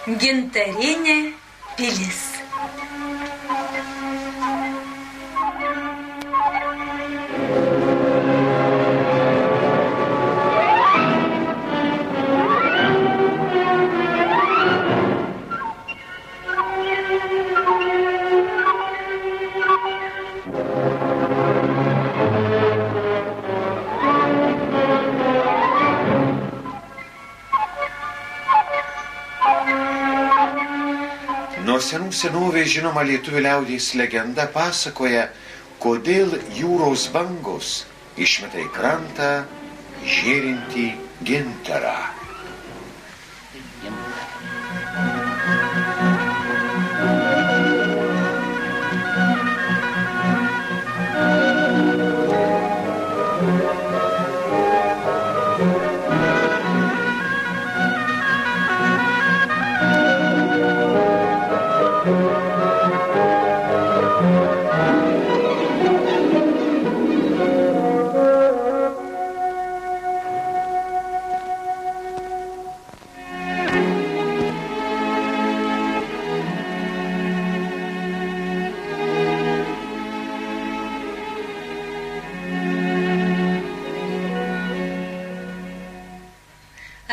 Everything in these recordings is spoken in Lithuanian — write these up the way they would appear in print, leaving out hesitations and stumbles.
Gintarinė pilis. Nuo senų senovės žinoma lietuvių liaudies legenda pasakoja, kodėl jūros bangos išmeta į krantą žėrintį gintarą.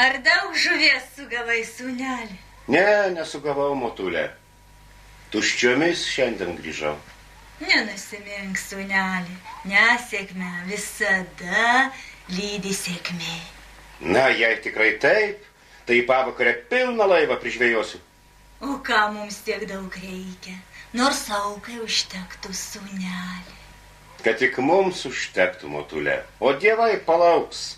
Ar daug žuvies sugavai, sūneli? Ne, nesugavau, motulė. Tuščiomis šiandien grįžau. Nenusimink, sūneli. Nesėkmę visada lydi sėkmė. Na, jei tikrai taip, tai pavakarę pilną laivą prižvejosiu. O ką mums tiek daug reikia? Nors aukai užtektų, sūneli. Kad tik mums užtektų, motulė, o dievai palauks.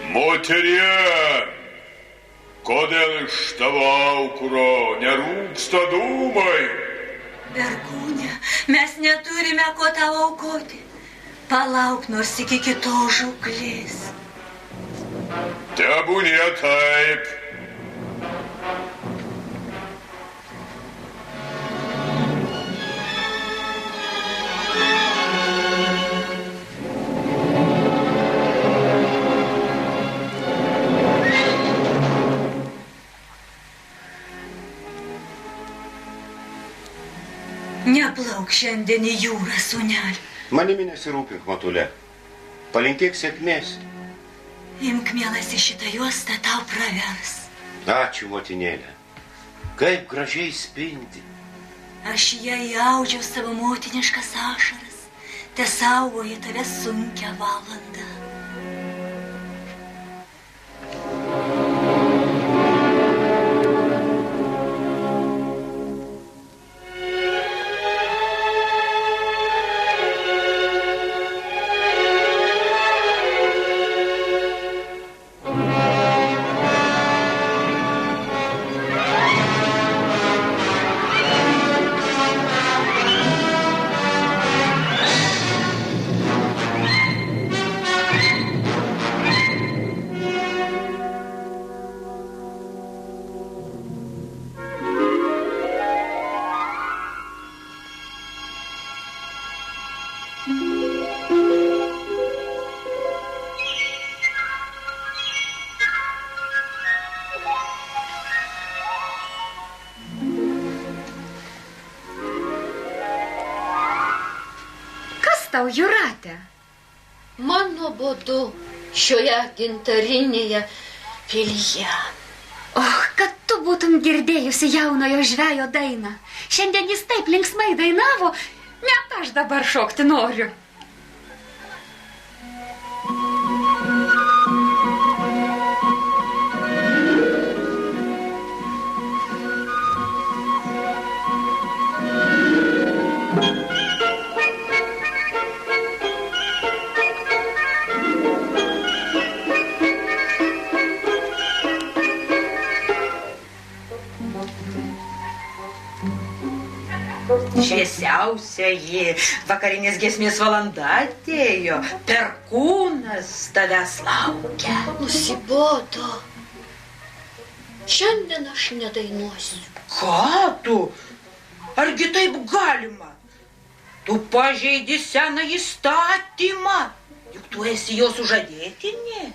Moterie, kodėl iš tavo aukuro nerūksta dūmai? Perkūne, mes neturime ko tau aukoti. Palauk nors iki kitos žūklės. Tebūnie taip. Neplauk šiandien į jūrą, sūneli. Manimi nesirūpink, motulė. Palinkėk sėkmės. Imk, mielas, į šitą juostą tau pravers. Ačiū, motinėlė. Kaip gražiai spindi. Aš ją įaudžiau savo motiniškas ašaras. Te saugoja tave sunkią valandą. Tau, Jūrate? Man nuobodu šioje gintarinėje pilyje. Kad tu būtum girdėjusi jaunojo žvejo dainą. Šiandien jis taip linksmai dainavo, net aš dabar šokti noriu. Šviesiausioji vakarinės giesmės valanda atėjo. Perkūnas tavęs laukia. Nusibodo. Šiandien aš nedainuosiu. Ką tu? Argi taip galima? Tu pažeidi seną įstatymą. Juk tu esi jo sužadėtinė.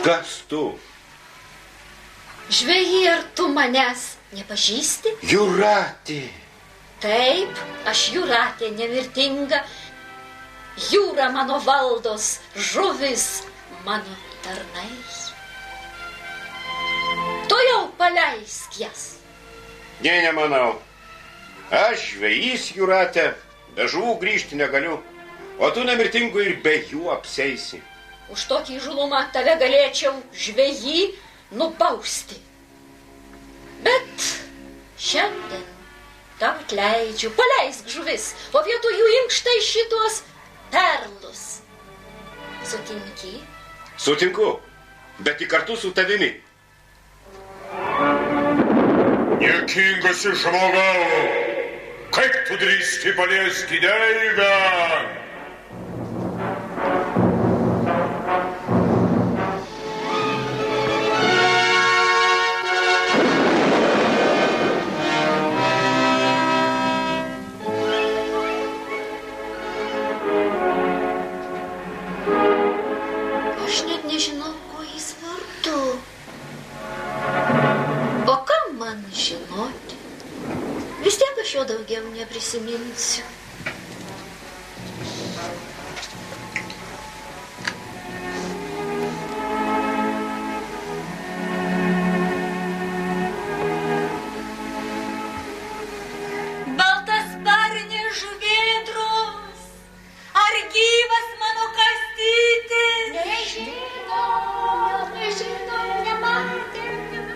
Kas tu? Žvejį, ar tu manęs nepažįsti? Jūratė. Taip, aš Jūratė nemirtinga. Jūra mano valdos, žuvis mano tarnais. Tu jau paleisk jas. Ne, nemanau. Aš žvejys, Jūratė, be žuvų grįžti negaliu, o tu nemirtingų ir be jų apseisi. Už tokį įžūlumą tave galėčiau žvejį nubausti. Bet šiandien tau atleidžiu, paleisk žuvis, o vietoj jų imk štai šitos perlus. Sutinki? Sutinku, bet tik kartu su tavimi. Niekingas žmogau, kaip tu drįsti paliesti deivę? Aš net nežinau, ko jis vardu. O kam man žinoti? Vis tiek aš jo daugiau neprisiminsiu. Baltasparnė žuvėdros, ar gyvas mano kastytis? Nežinom, nematėm.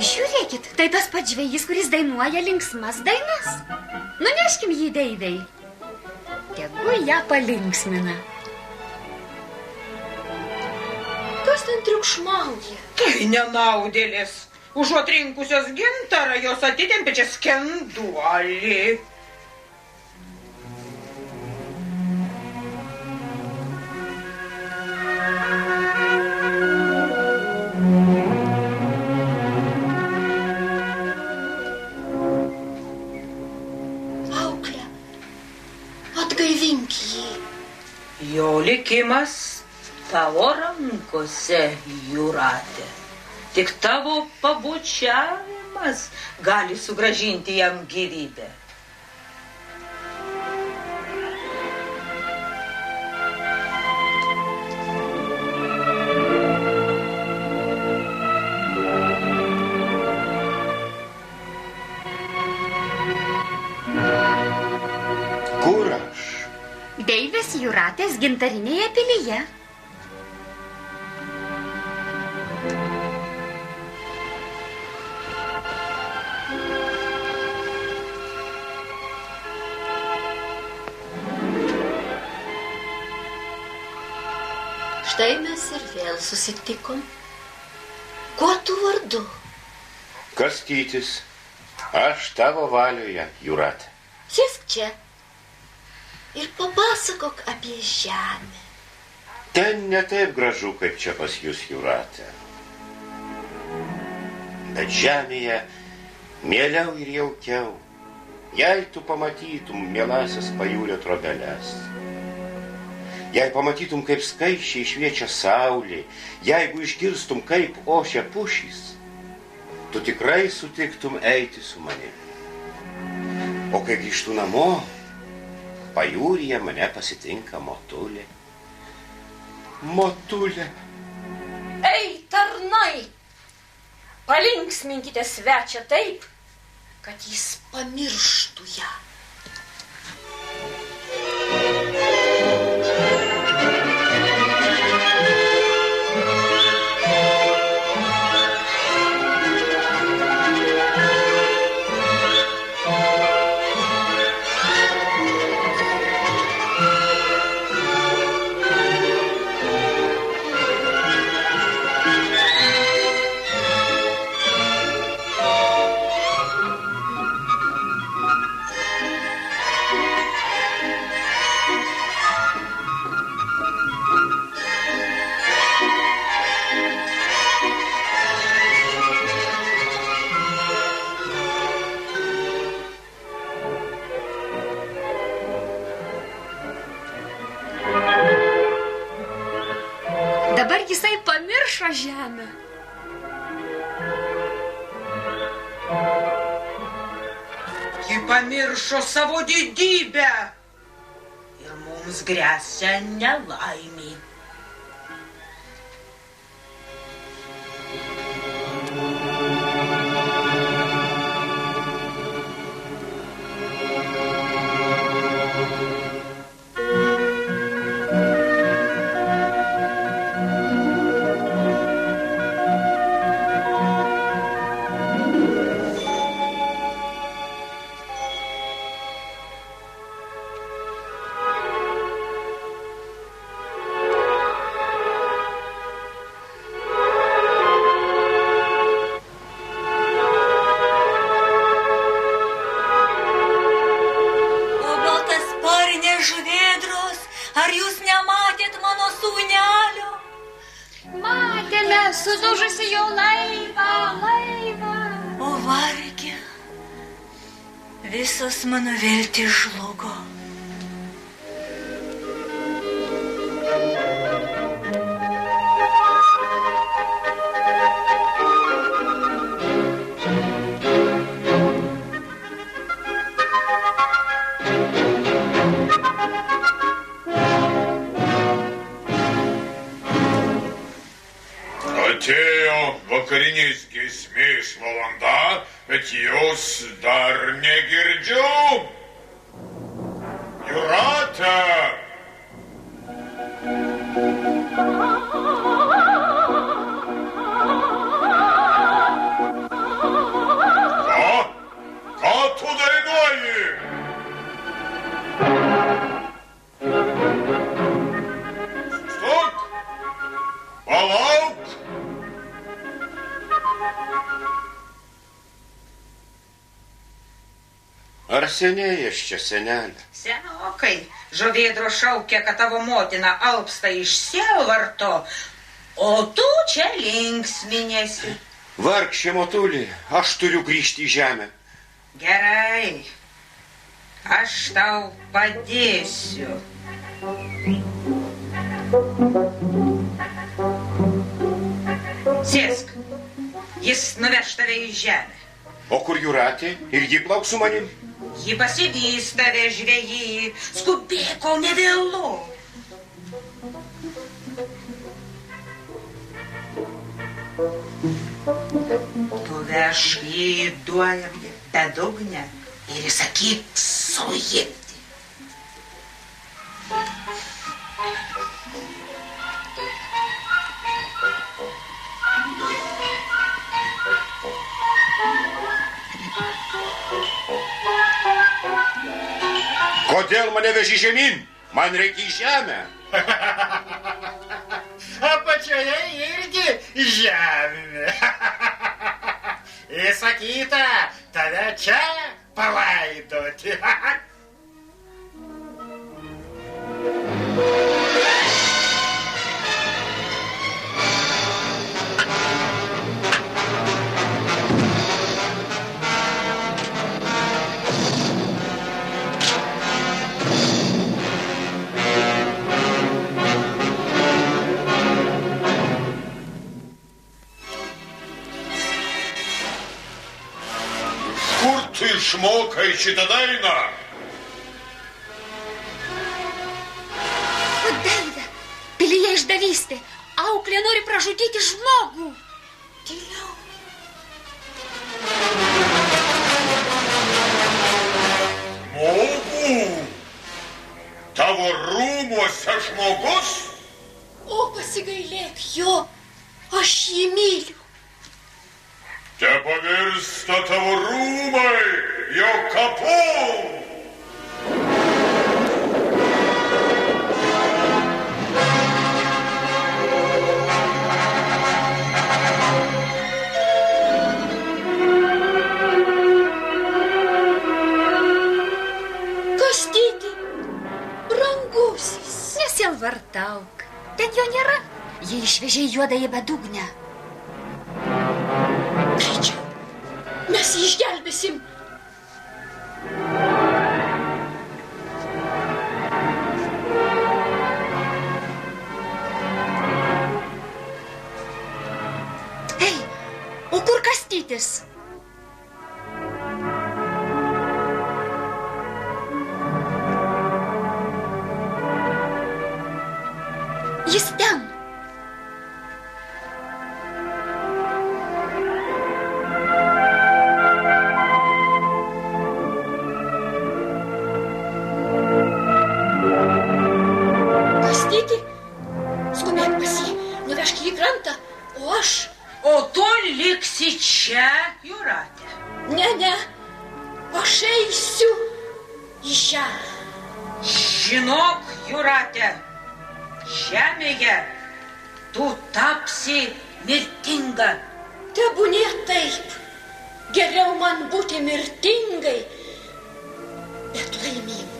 Žiūrėkit, tai tas pats žvejys, kuris dainuoja linksmas dainas. Nuneškim jį deivei. Tegu ją palinksmina. Kas ten triukšmauja? Tai nenaudėlės. Užuot rinkusios gintarą, jos atitempė čia skenduolį. Aukle, atgaivink jį. Jo likimas tavo rankose, Jūratė. Tik tavo pabučiavimas gali sugrąžinti jam gyvybę. lankėmės Jūratės gintarinėje pilyje. Štai mes ir vėl susitikom. Kuo tu vardu? Kastytis, aš tavo valioje, Jūrate. Sėsk čia ir papasakok apie žemę. Ten ne taip gražu, kaip čia pas jūs, Jūrate. Bet žemėje mieliau ir jaukiau, jei tu pamatytum mielasias pajūrio trobeles. Jei pamatytum, kaip skaisčiai šviečia saulė, jeigu išgirstum, kaip ošia pušys, tu tikrai sutiktum eiti su manim. O kai grįžtu namo, pajūryje mane pasitinka Motulė. Motulė. Ei, tarnai, palinksminkite svečią taip, kad jis pamirštų ją. Dabar jisai pamiršo žemę. Ji pamiršo savo didybę ir mums gresia nelaimė. Sudužusi jo laivą. O varge, visos mano viltys žlugo. Atėjo vakarinės giesmės valanda, bet jos dar negirdžiu. Jūrate! Ką tu dainuoji? Sustok! Palauk! Ar senėjęs čia, senelė? Senokai, žuvėdro šaukia, kad tavo motina alpsta iš sielvarto, o tu čia linksminėsi. Vargšė Motulė, aš turiu grįžti į žemę. Gerai, aš tau padėsiu. Sėsk, jis nuveš tave į žemę. O kur Jūratė? Ir ji plauks su manim? Ji pasivys tave žvejį. Skubėk, kol nevėlu. Tu vežk jį į duobę, bedugnę ir įsakyk sujėti. Kodėl mane veži žemyn? Man reikia į žemę. Apačioje irgi žemė. Įsakyta, tave čia palaidoti. Kur tu išmokai šitą dainą? O Dieve, pilyje išdavystė. Auklė nori pražudyti žmogų. Tyliau. Žmogų? Tavo rūmuose žmogus? O pasigailėk jo, aš jį myliu. Te pavirsta tavo rūmai jo kapų. Kastyti, brangusis. Nesielvartauk. Ten jo nėra. Jie išvežė juodąją bedugnę. Greičiau, mes jį išgelbėsim. Ei, o kur Kastytis? Jis ten. Kastyti, skubėk pas jį, nuvežk jį į krantą, o aš... O tu liksi čia, Jūrate. Ne, aš eisiu į žemę. Žinok, Jūrate, žemėje tu tapsi mirtinga. Tebūnie taip. Geriau man būti mirtingai, bet laimingai.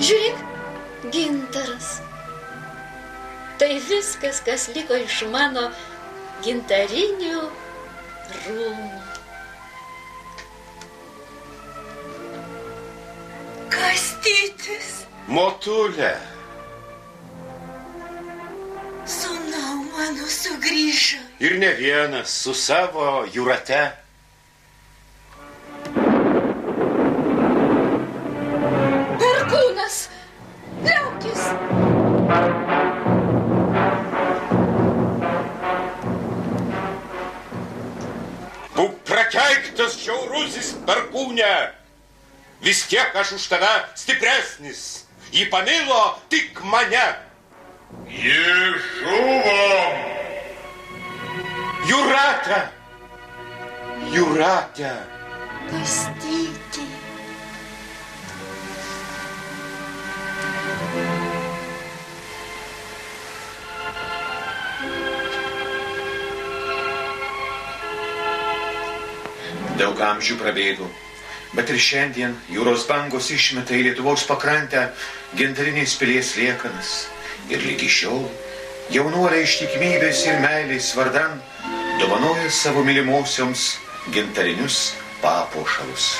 Žiūrėk, gintaras. Tai viskas, kas liko iš mano gintarinių rūmų. Kastytis, Motulė, sūnau mano sugrįžo. ir ne vienas su savo Jūrate. Perkūnas, liaukis. Būk prakeiktas, žiaurusis perkūne. Vis tiek aš už tave stipresnis. Ji pamilo tik mane. Ji žuvo. Jūrate. Jūrate. Kastyti. Daug amžių prabėgo, bet ir šiandien jūros bangos išmeta į Lietuvos pakrantę gintarinės pilies liekanas. Ir lygi šiol jaunuoliai ištikimybės ir meilės vardan dovanoja savo mylimosioms gintarinius papuošalus.